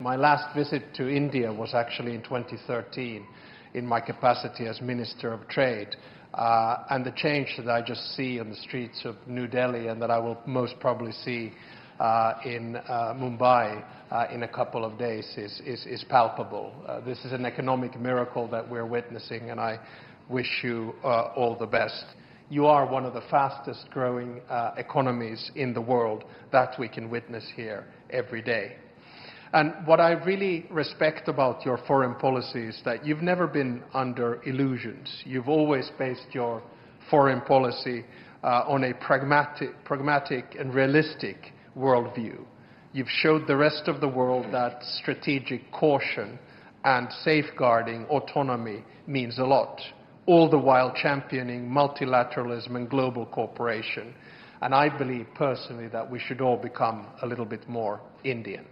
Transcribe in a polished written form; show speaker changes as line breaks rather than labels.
My last visit to India was actually in 2013 in my capacity as Minister of Trade. And the change that I just see on the streets of New Delhi and that I will most probably see in Mumbai in a couple of days is palpable. This is an economic miracle that we're witnessing, and I wish you all the best. You are one of the fastest growing economies in the world that we can witness here every day. And what I really respect about your foreign policy is that you've never been under illusions. You've always based your foreign policy on a pragmatic and realistic worldview. You've showed the rest of the world that strategic caution and safeguarding autonomy means a lot, all the while championing multilateralism and global cooperation. And I believe personally that we should all become a little bit more Indian.